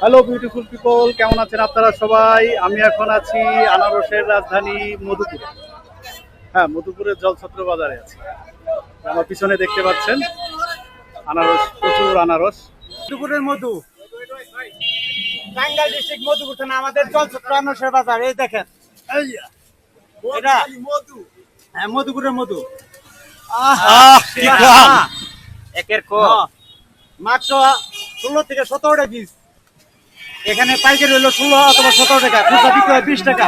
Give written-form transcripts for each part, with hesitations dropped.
Hello beautiful people, কেমন আছেন আপনারা সবাই? আমি এখন আছি আনারসের রাজধানী মধুপুরে। হ্যাঁ, মধুপুরের জলছত্র বাজারে আছি। আমার পিছনে দেখতে পাচ্ছেন আনারস, প্রচুর আনারস। মধুপুরের মধু, টাঙ্গাইল ডিস্ট্রিক্ট মধুপুর থানা, আমাদের জলছত্র আনারসের বাজার। এই দেখেন, এটা হ্যাঁ মধুপুরের মধু। একের মাত্র 16 থেকে 17টা পিস। এখানে পাইকারি হলো 16 অথবা 17 টাকা, খুচরা বিক্রি হয় 20 টাকা।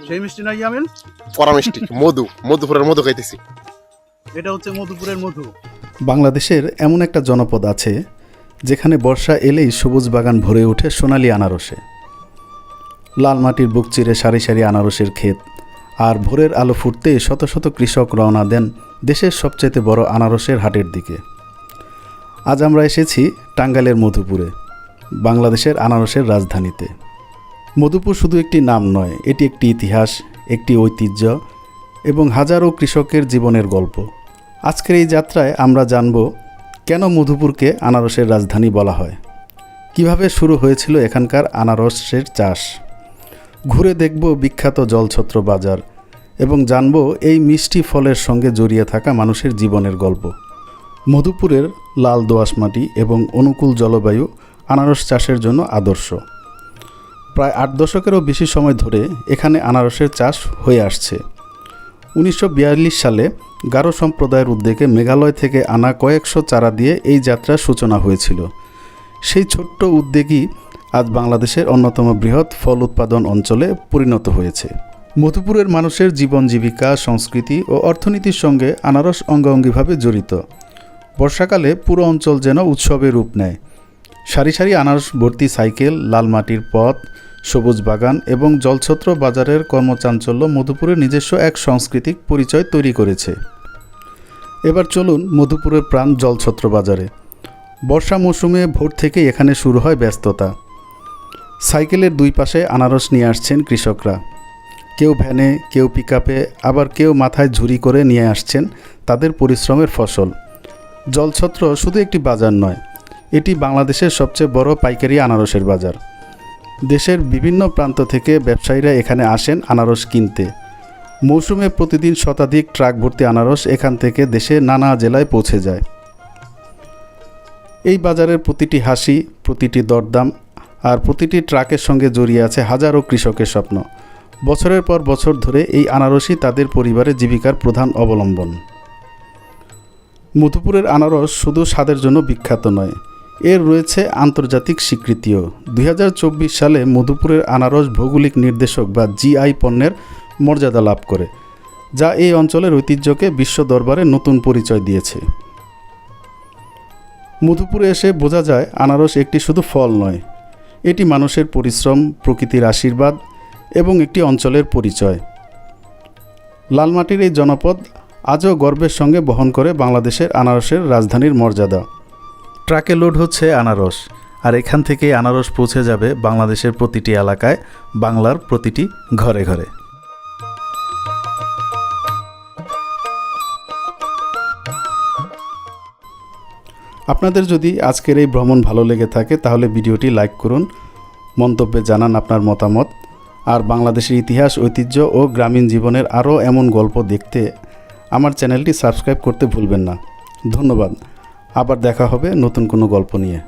সেই মিষ্টি নয় ইয়ামিন, কড়া মিষ্টি মধুপুরের মধু খাইতেছি। এটা হচ্ছে মধুপুরের মধু। বাংলাদেশের এমন একটা জনপদ আছে যেখানে বর্ষা এলেই সবুজ বাগান ভরে ওঠে সোনালী আনারসে। লাল মাটির বুক চিরে সারি সারি আনারসের ক্ষেত, আর ভোরের আলো ফুটতে শত শত কৃষক রওনা দেন দেশের সবচেয়ে বড় আনারসের হাটের দিকে। আজ আমরা এসেছি টাঙ্গাইলের মধুপুরে, বাংলাদেশের আনারসের রাজধানীতে। মধুপুর শুধু একটি নাম নয়, এটি একটি ইতিহাস, একটি ঐতিহ্য এবং হাজারো কৃষকের জীবনের গল্প। আজকের এই যাত্রায় আমরা জানব কেন মধুপুরকে আনারসের রাজধানী বলা হয়, কিভাবে শুরু হয়েছিল এখানকার আনারসের চাষ। ঘুরে দেখব বিখ্যাত জলছত্র বাজার এবং জানব এই মিষ্টি ফলের সঙ্গে জড়িয়ে থাকা মানুষের জীবনের গল্প। মধুপুরের লাল দোআঁশ মাটি এবং অনুকূল জলবায়ু আনারস চাষের জন্য আদর্শ। প্রায় 8 দশকেরও বেশি সময় ধরে এখানে আনারসের চাষ হয়ে আসছে। 1942 সালে গারো সম্প্রদায়ের উদ্যোগে মেঘালয় থেকে আনা কয়েকশো চারা দিয়ে এই যাত্রার সূচনা হয়েছিল। সেই ছোট্ট উদ্যোগই আজ বাংলাদেশের অন্যতম বৃহৎ ফল উৎপাদন অঞ্চলে পরিণত হয়েছে। মধুপুরের মানুষের জীবন জীবিকা, সংস্কৃতি ও অর্থনীতির সঙ্গে আনারস অঙ্গাঙ্গিভাবে জড়িত। বর্ষাকালে পুরো অঞ্চল যেন উৎসবের রূপ নেয়। সারি সারি আনারস ভর্তি সাইকেল, লাল মাটির পথ, সবুজ বাগান এবং জলছত্র বাজারের কর্মচাঞ্চল্য মধুপুরের নিজস্ব এক সাংস্কৃতিক পরিচয় তৈরি করেছে। এবার চলুন মধুপুরের প্রাণ জলছত্র বাজারে। বর্ষা মৌসুমে ভোর থেকে এখানে শুরু হয় ব্যস্ততা। সাইকেলের দুই পাশে আনারস নিয়ে আসছেন কৃষকরা, কেউ ভ্যানে, কেউ পিকআপে, আবার কেউ মাথায় ঝুড়ি করে নিয়ে আসছেন তাদের পরিশ্রমের ফসল। জলছত্র শুধু একটি বাজার নয়, এটি বাংলাদেশের সবচেয়ে বড় পাইকারি আনারসের বাজার। দেশের বিভিন্ন প্রান্ত থেকে ব্যবসায়ীরা এখানে আসেন আনারস কিনতে। মৌসুমে প্রতিদিন শতাধিক ট্রাক ভর্তি আনারস এখান থেকে দেশের নানা জেলায় পৌঁছে যায়। এই বাজারের প্রতিটি হাসি, প্রতিটি দরদাম আর প্রতিটি ট্রাকের সঙ্গে জড়িয়ে আছে হাজারো কৃষকের স্বপ্ন। বছরের পর বছর ধরে এই আনারসই তাদের পরিবারের জীবিকার প্রধান অবলম্বন। মধুপুরের আনারস শুধু স্বাদের জন্য বিখ্যাত নয়, এর রয়েছে আন্তর্জাতিক স্বীকৃতিও। 2024 সালে মধুপুরের আনারস ভৌগোলিক নির্দেশক বা জিআই পণ্যের মর্যাদা লাভ করে, যা এই অঞ্চলের ঐতিহ্যকে বিশ্ব দরবারে নতুন পরিচয় দিয়েছে। মধুপুরে এসে বোঝা যায় আনারস একটি শুধু ফল নয়, এটি মানুষের পরিশ্রম, প্রকৃতির আশীর্বাদ এবং একটি অঞ্চলের পরিচয়। লালমাটির এই জনপদ আজও গর্বের সঙ্গে বহন করে বাংলাদেশের আনারসের রাজধানীর মর্যাদা। ট্রাকে লোড হচ্ছে আনারস, আর এখান থেকেই আনারস পৌঁছে যাবে বাংলাদেশের প্রতিটি এলাকায়, বাংলার প্রতিটি ঘরে ঘরে। আপনাদের যদি আজকের এই ভ্রমণ ভালো লেগে থাকে তাহলে ভিডিওটি লাইক করুন, মন্তব্যে জানান আপনার মতামত। আর বাংলাদেশের ইতিহাস, ঐতিহ্য ও গ্রামীণ জীবনের আরও এমন গল্প দেখতে আমার চ্যানেলটি সাবস্ক্রাইব করতে ভুলবেন না। ধন্যবাদ। আবার দেখা হবে নতুন কোনো গল্প নিয়ে।